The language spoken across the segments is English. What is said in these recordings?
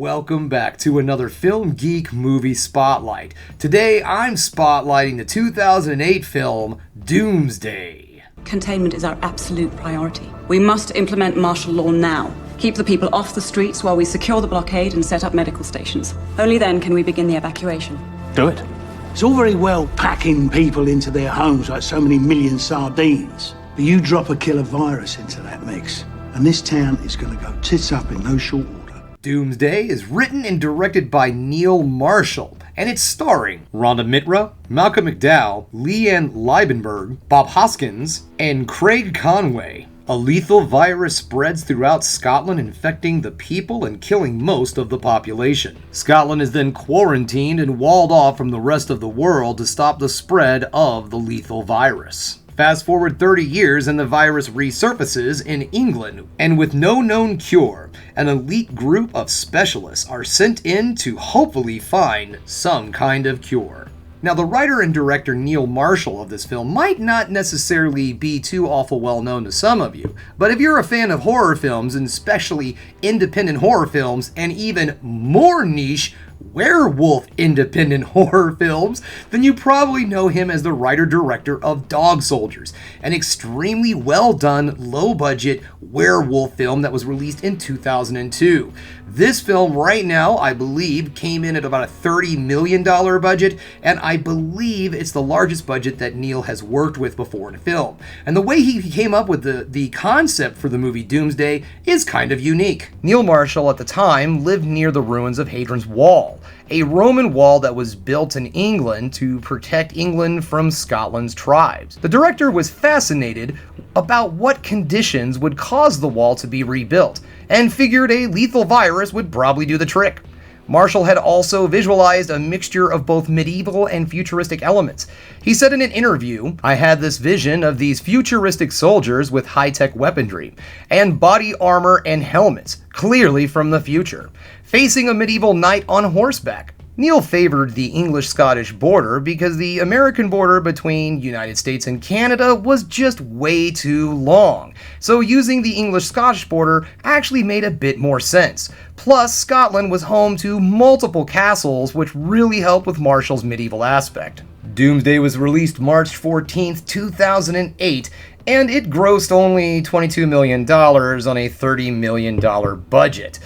welcome back to another Film Geek Movie Spotlight. Today I'm spotlighting the 2008 film Doomsday. Containment is our absolute priority. We must implement martial law now. Keep the people off the streets while we secure the blockade and set up medical stations. Only then can we begin the evacuation. Do it. It's all very well packing people into their homes like so many million sardines, but you drop a killer virus into that mix, and this town is going to go tits up in no short order. Doomsday is written and directed by Neil Marshall, and it's starring Rhonda Mitra, Malcolm McDowell, Leanne Liebenberg, Bob Hoskins, and Craig Conway. A lethal virus spreads throughout Scotland, infecting the people and killing most of the population. Scotland is then quarantined and walled off from the rest of the world to stop the spread of the lethal virus. Fast forward 30 years and the virus resurfaces in England, and with no known cure, an elite group of specialists are sent in to hopefully find some kind of cure. Now, the writer and director Neil Marshall of this film might not necessarily be too awful well known to some of you, but if you're a fan of horror films, and especially independent horror films, and even more niche werewolf independent horror films, then you probably know him as the writer-director of Dog Soldiers, an extremely well-done, low-budget werewolf film that was released in 2002. This film right now, I believe, came in at about a $30 million budget, and I believe it's the largest budget that Neil has worked with before in a film. And the way he came up with the concept for the movie Doomsday is kind of unique. Neil Marshall at the time lived near the ruins of Hadrian's Wall, a Roman wall that was built in England to protect England from Scotland's tribes. The director was fascinated about what conditions would cause the wall to be rebuilt, and figured a lethal virus would probably do the trick. Marshall had also visualized a mixture of both medieval and futuristic elements. He said in an interview, "I had this vision of these futuristic soldiers with high-tech weaponry, and body armor and helmets, clearly from the future, facing a medieval knight on horseback." Neil favored the English-Scottish border because the American border between United States and Canada was just way too long, so using the English-Scottish border actually made a bit more sense. Plus, Scotland was home to multiple castles, which really helped with Marshall's medieval aspect. Doomsday was released March 14th, 2008, and it grossed only $22 million on a $30 million budget.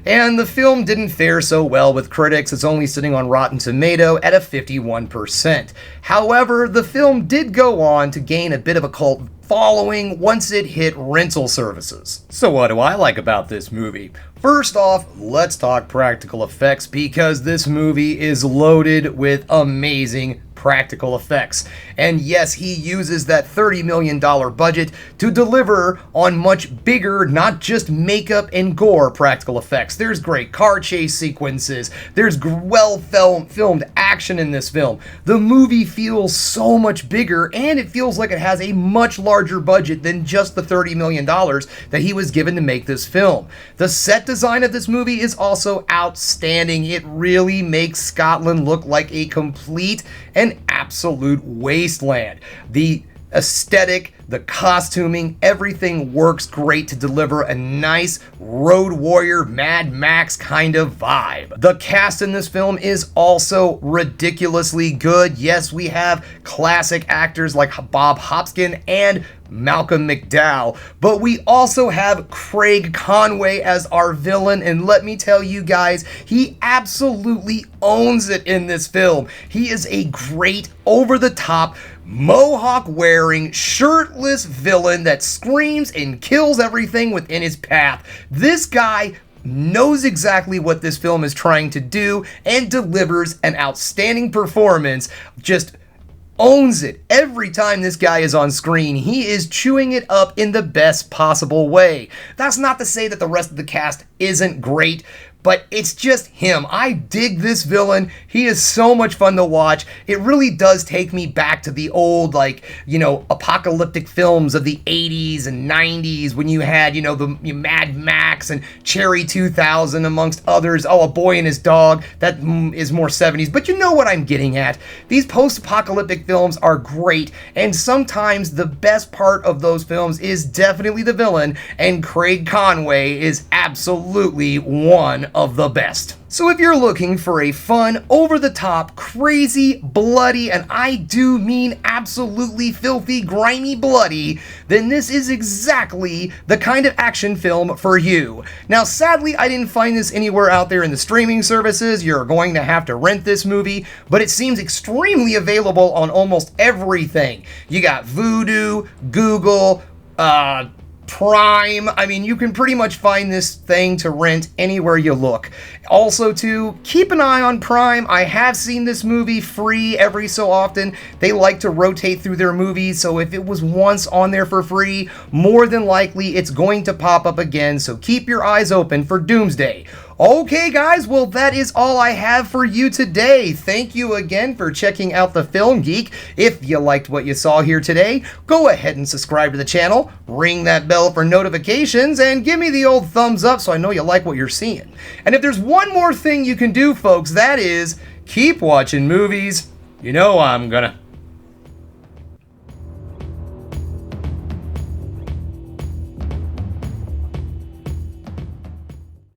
And the film didn't fare so well with critics. It's only sitting on Rotten Tomato at a 51%. However, the film did go on to gain a bit of a cult following once it hit rental services. So what do I like about this movie? First off, let's talk practical effects, because this movie is loaded with amazing practical effects. And yes, he uses that $30 million budget to deliver on much bigger, not just makeup and gore practical effects. There's great car chase sequences. There's filmed action in this film. The movie feels so much bigger, and it feels like it has a much larger budget than just the $30 million that he was given to make this film. The set design of this movie is also outstanding. It really makes Scotland look like a complete and absolute wasteland. The aesthetic, the costuming, everything works great to deliver a nice Road Warrior, Mad Max kind of vibe. The cast in this film is also ridiculously good. Yes, we have classic actors like Bob Hoskins and Malcolm McDowell, but we also have Craig Conway as our villain, and let me tell you guys, he absolutely owns it in this film. He is a great, over-the-top, mohawk-wearing, shirtless villain that screams and kills everything within his path. This guy knows exactly what this film is trying to do and delivers an outstanding performance. Just owns it. Every time this guy is on screen, he is chewing it up in the best possible way. That's not to say that the rest of the cast isn't great, but it's just him. I dig this villain. He is so much fun to watch. It really does take me back to the old, apocalyptic films of the 80s and 90s when you had, the Mad Max and Cherry 2000 amongst others. Oh, A Boy and His Dog. That is more 70s, but you know what I'm getting at. These post-apocalyptic films are great, and sometimes the best part of those films is definitely the villain, and Craig Conway is absolutely one of the best. So if you're looking for a fun, over-the-top, crazy, bloody, and I do mean absolutely filthy, grimy bloody, then this is exactly the kind of action film for you. Now, sadly, I didn't find this anywhere out there in the streaming services. You're going to have to rent this movie, but it seems extremely available on almost everything. You got Vudu, Google, Prime. I mean, you can pretty much find this thing to rent anywhere you look. Also, too, keep an eye on Prime. I have seen this movie free every so often. They like to rotate through their movies, so if it was once on there for free, more than likely it's going to pop up again, so keep your eyes open for Doomsday. Okay, guys, well, that is all I have for you today. Thank you again for checking out the Film Geek. If you liked what you saw here today, go ahead and subscribe to the channel, ring that bell for notifications, and give me the old thumbs up so I know you like what you're seeing. And if there's one more thing you can do, folks, that is keep watching movies. You know I'm gonna.